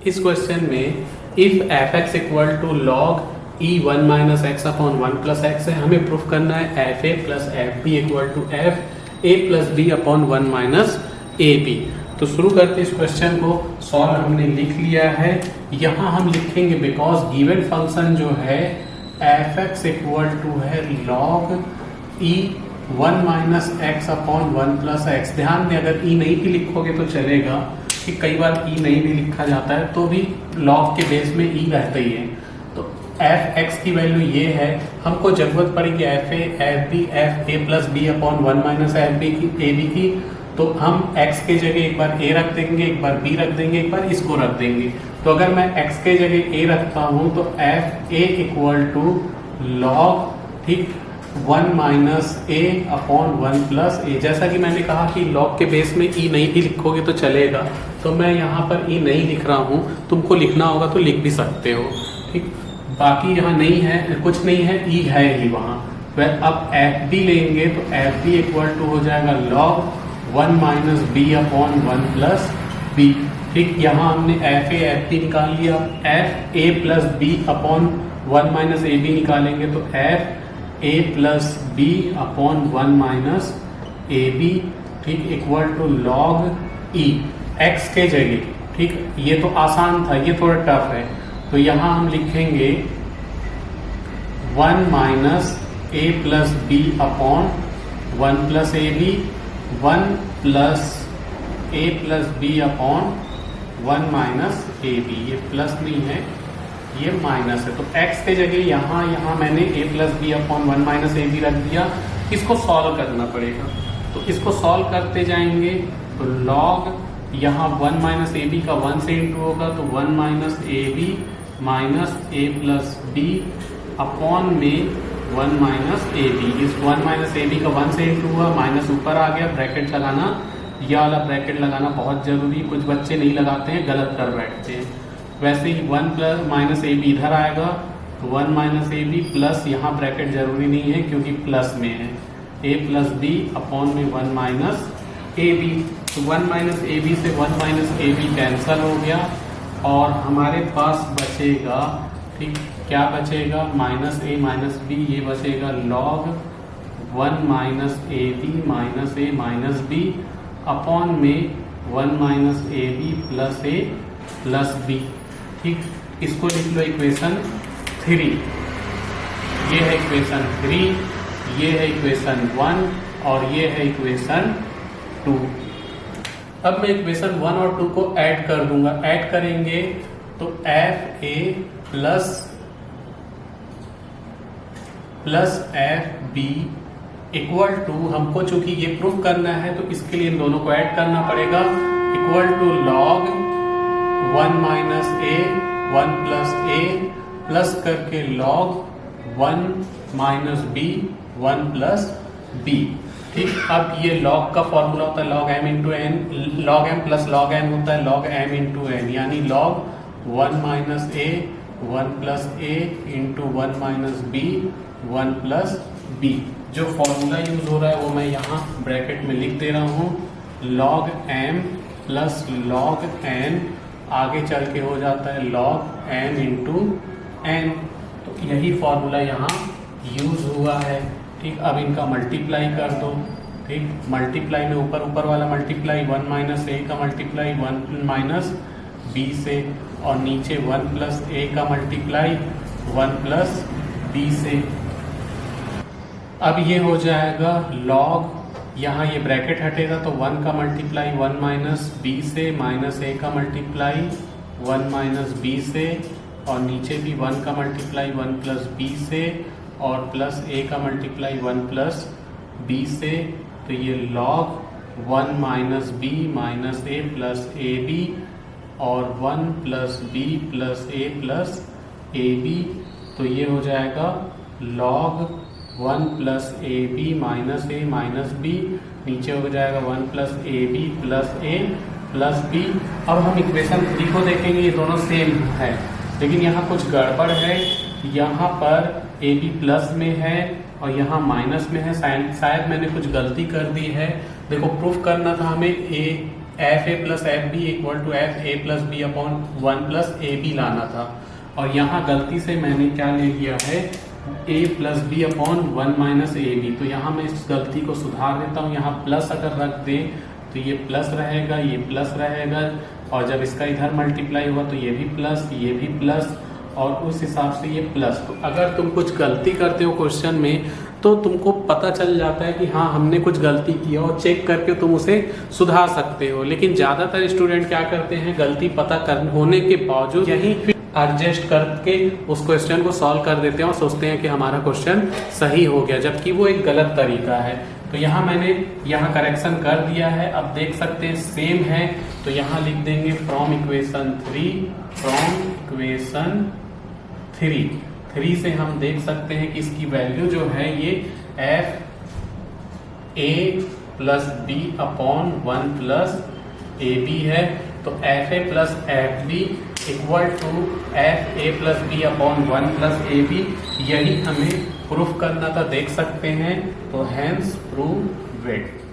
इस क्वेश्चन में if f x equal to log e one minus x upon one plus x है, हमें proof करना है f a plus f b equal to f a plus b upon one minus a b. तो शुरू करते इस question को। Solve हमने लिख लिया है। यहाँ हम लिखेंगे बिकॉज गिवन फंक्शन जो है एफ एक्स इक्वल टू है log e one minus x upon one plus x. ध्यान दें, अगर ई नहीं भी लिखोगे तो चलेगा, कि कई बार ई नहीं भी लिखा जाता है तो भी लॉग के बेस में ई रहता ही है। तो एफ एक्स की वैल्यू ये है, हमको जरूरत पड़ेगी f a f b f a plus b upon one minus f b की ए बी की। तो हम x के जगह एक बार a रख देंगे, एक बार b रख देंगे, एक बार इसको रख देंगे। तो अगर मैं x के जगह a रखता हूं तो f a equal to log, ठीक, one minus a upon one plus a. जैसा कि मैंने कहा कि लॉग के बेस में ई नहीं भी लिखोगे तो चलेगा, तो मैं यहाँ पर ई नहीं लिख रहा हूँ, तुमको लिखना होगा तो लिख भी सकते हो, ठीक। बाकी यहाँ नहीं है, कुछ नहीं है, ई है ही वहाँ। फिर अब एफ बी लेंगे तो एफ बी इक्वल टू हो जाएगा log one minus b upon one plus b, ठीक। यहाँ हमने एफ बी निकाल लिया। F a plus b upon one minus a b निकालेंगे तो f a plus b upon one minus a b, ठीक, equal to log e x के जगह, ठीक। ये तो आसान था, ये थोड़ा टफ है। तो यहाँ हम लिखेंगे one minus a plus b upon one plus a b, one plus a plus b upon one minus a b. ये प्लस नहीं है, ये माइनस है। तो x के जगह यहाँ मैंने a plus b upon one minus a b रख दिया। इसको सॉल्व करना पड़ेगा, तो इसको सॉल्व करते जाएंगे। तो लॉग यहाँ वन माइनस ए बी का वन से इंटू होगा तो one minus a b minus a plus b upon में वन माइनस ए बी। इस वन माइनस ए बी का वन से इंटू हुआ, माइनस ऊपर आ गया, ब्रैकेट लगाना, यह वाला ब्रैकेट लगाना बहुत जरूरी। कुछ बच्चे नहीं लगाते हैं, गलत कर बैठते हैं। वैसे ही one plus minus a b इधर आएगा तो one minus a b plus, यहाँ ब्रैकेट जरूरी नहीं है क्योंकि प्लस में है, ए प्लस बी अपॉन में वन माइनस ए बी। तो वन माइनस ए बी से one minus a b cancel हो गया और हमारे पास बचेगा, ठीक, क्या बचेगा, माइनस ए माइनस बी, ये बचेगा log one minus a b minus a minus b upon में one minus a b plus a plus b, ठीक। इसको लिख लो इक्वेशन 3। ये है इक्वेशन 3, ये है इक्वेशन 1 और ये है इक्वेशन 2। अब मैं इक्वेशन 1 और 2 को ऐड कर दूंगा। ऐड करेंगे तो f a plus f b equal to, हमको चूंकि ये प्रूफ करना है तो इसके लिए इन दोनों को ऐड करना पड़ेगा, equal to log one minus a one plus a plus करके log one minus b one plus b, ठीक। अब ये लॉग का फॉर्मूला होता है log m into n, log m plus log n होता है लॉग एम इंटू एन, यानी log one minus a one plus a into one minus b one plus b. जो फॉर्मूला यूज हो रहा है वो मैं यहाँ ब्रैकेट में लिख दे रहा हूँ, log m plus log n, आगे चल के हो जाता है लॉग एम इंटू एन। तो यही फॉर्मूला यहाँ यूज हुआ है, ठीक। अब इनका मल्टीप्लाई कर दो, ठीक। मल्टीप्लाई में ऊपर वाला मल्टीप्लाई वन माइनस ए का मल्टीप्लाई वन माइनस बी से, और नीचे वन प्लस ए का मल्टीप्लाई वन प्लस बी से। अब ये हो जाएगा लॉग, यहाँ ये ब्रैकेट हटेगा तो वन का मल्टीप्लाई वन माइनस बी से, माइनस ए का मल्टीप्लाई वन माइनस बी से, और नीचे भी वन का मल्टीप्लाई वन प्लस बी से, और प्लस ए का मल्टीप्लाई वन प्लस बी से। तो ये log one minus b minus a plus a b और one plus b plus a b. तो ये हो जाएगा log one plus a b minus b, नीचे हो जाएगा one plus a b plus b. अब हम इक्वेशन 3 को देखेंगे, ये दोनों सेम है लेकिन यहाँ कुछ गड़बड़ है। यहाँ पर ए बी प्लस में है और यहाँ माइनस में है, शायद मैंने कुछ गलती कर दी है। देखो प्रूफ करना था हमें a f a plus f b equal to f a plus b upon 1 plus a b लाना था, और यहाँ गलती से मैंने क्या ले लिया है, a plus b upon 1 minus a b. तो यहाँ मैं इस गलती को सुधार देता हूँ, यहाँ प्लस अगर रख दें तो ये प्लस रहेगा, ये प्लस रहेगा, और जब इसका इधर मल्टीप्लाई हुआ तो ये भी प्लस, ये भी प्लस, और उस हिसाब से ये प्लस। तो अगर तुम कुछ गलती करते हो क्वेश्चन में तो तुमको पता चल जाता है कि हाँ हमने कुछ गलती किया, और चेक करके तुम उसे सुधार सकते हो। लेकिन ज़्यादातर स्टूडेंट क्या करते हैं, गलती पता कर होने के बावजूद यही एडजस्ट करके उस क्वेश्चन को सॉल्व कर देते हैं और सोचते हैं कि हमारा क्वेश्चन सही हो गया, जबकि वो एक गलत तरीका है। तो यहाँ मैंने यहाँ करेक्शन कर दिया है। अब देख सकते हैं सेम है, तो यहाँ लिख देंगे फ्रॉम इक्वेशन 3 से हम देख सकते हैं कि इसकी वैल्यू जो है ये f a plus b upon 1 plus a b है। तो f a plus f b equal to f a plus b upon 1 plus a b, यही हमें प्रूफ करना था, देख सकते हैं। तो हैंस प्रूव्ड।